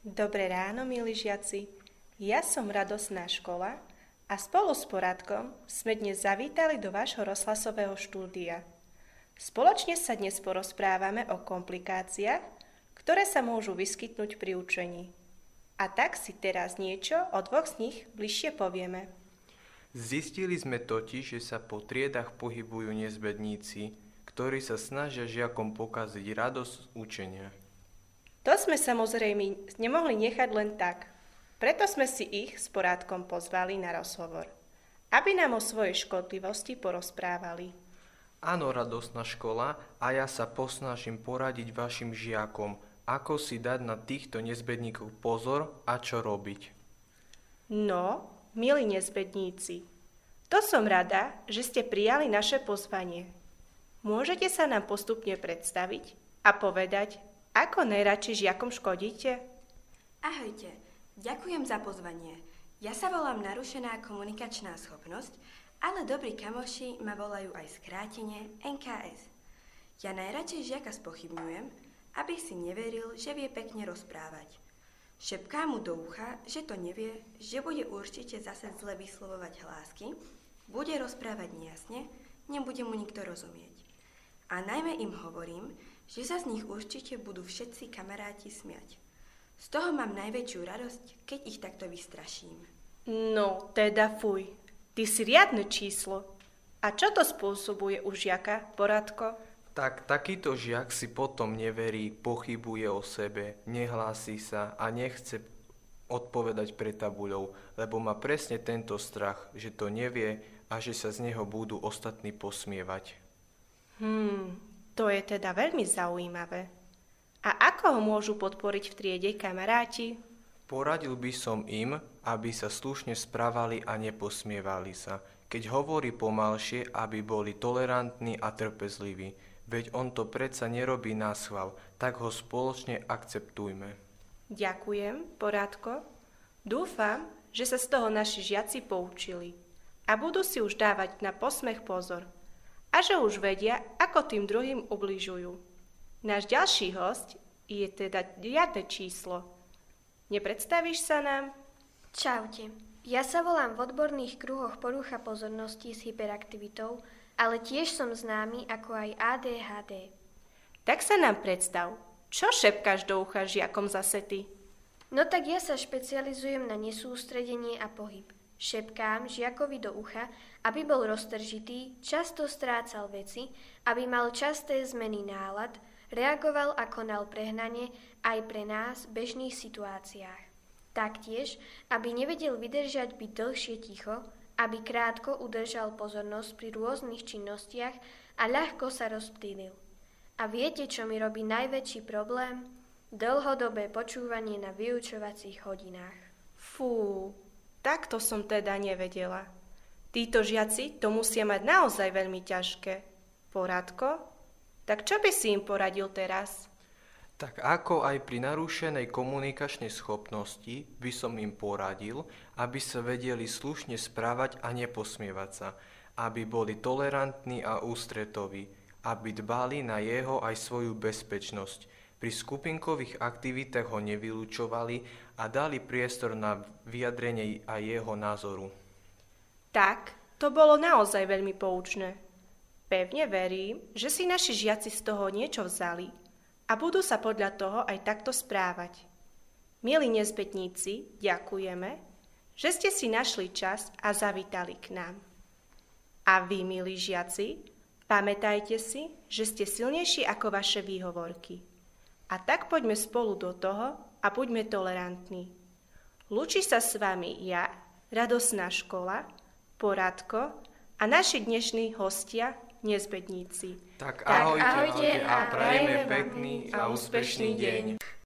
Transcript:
Dobré ráno, milí žiaci. Ja som Radosná škola a spolu s poradkom sme dnes zavítali do vášho rozhlasového štúdia. Spoločne sa dnes porozprávame o komplikáciách, ktoré sa môžu vyskytnúť pri učení. A tak si teraz niečo o dvoch z nich bližšie povieme. Zistili sme totiž, že sa po triedach pohybujú nezbedníci, ktorí sa snažia žiakom pokaziť radosť z učenia. To sme samozrejme nemohli nechať len tak. Preto sme si ich s porádkom pozvali na rozhovor, aby nám o svojej škodlivosti porozprávali. Áno, Radosná škola, a ja sa posnažím poradiť vašim žiakom, ako si dať na týchto nezbedníkov pozor a čo robiť. No, milí nezbedníci, to som rada, že ste prijali naše pozvanie. Môžete sa nám postupne predstaviť a povedať, ako najradšej žiakom škodíte? Ahojte, ďakujem za pozvanie. Ja sa volám narušená komunikačná schopnosť, ale dobrí kamoši ma volajú aj skrátene NKS. Ja najradšej žiaka spochybňujem, aby si neveril, že vie pekne rozprávať. Šepkám mu do ucha, že to nevie, že bude určite zase zle vyslovovať hlásky, bude rozprávať nejasne, nebude mu nikto rozumieť. A najmä im hovorím, že sa z nich určite budú všetci kamaráti smiať. Z toho mám najväčšiu radosť, keď ich takto vystraším. No, teda fuj, ty si riadne číslo. A čo to spôsobuje u žiaka, Poradko? Tak takýto žiak si potom neverí, pochybuje o sebe, nehlási sa a nechce odpovedať pred tabuľou, lebo má presne tento strach, že to nevie a že sa z neho budú ostatní posmievať. To je teda veľmi zaujímavé. A ako ho môžu podporiť v triede kamaráti? Poradil by som im, aby sa slušne správali a neposmievali sa. Keď hovorí pomalšie, aby boli tolerantní a trpezliví. Veď on to predsa nerobí naschvál, tak ho spoločne akceptujme. Ďakujem, Poradko. Dúfam, že sa z toho naši žiaci poučili a budú si už dávať na posmech pozor. A že už vedia, ako tým druhým ubližujú. Náš ďalší hosť je teda riadne číslo. Nepredstavíš sa nám? Čaute. Ja sa volám v odborných kruhoch porucha pozornosti s hyperaktivitou, ale tiež som známy ako aj ADHD. Tak sa nám predstav, čo šepkáš do ucha žiakom zase ty? No tak ja sa špecializujem na nesústredenie a pohyb. Šepkám žiakovi do ucha, aby bol roztržitý, často strácal veci, aby mal časté zmeny nálad, reagoval a konal prehnane aj pre nás v bežných situáciách. Taktiež, aby nevedel vydržať byť dlhšie ticho, aby krátko udržal pozornosť pri rôznych činnostiach a ľahko sa rozptýlil. A viete, čo mi robí najväčší problém? Dlhodobé počúvanie na vyučovacích hodinách. Fú, takto som teda nevedela. Títo žiaci to musia mať naozaj veľmi ťažké. Poradko? Tak čo by si im poradil teraz? Tak ako aj pri narušenej komunikačnej schopnosti by som im poradil, aby sa vedeli slušne správať a neposmievať sa, aby boli tolerantní a ústretoví, aby dbali na jeho aj svoju bezpečnosť. Pri skupinkových aktivitách ho nevylučovali a dali priestor na vyjadrenie aj jeho názoru. Tak, to bolo naozaj veľmi poučné. Pevne verím, že si naši žiaci z toho niečo vzali a budú sa podľa toho aj takto správať. Milí nezbedníci, ďakujeme, že ste si našli čas a zavítali k nám. A vy, milí žiaci, pamätajte si, že ste silnejší ako vaše výhovorky. A tak poďme spolu do toho a buďme tolerantní. Lúči sa s vami ja, Radosná škola, Poradko a naši dnešní hostia, nezbedníci. Tak ahojte a prajeme pekný a úspešný deň.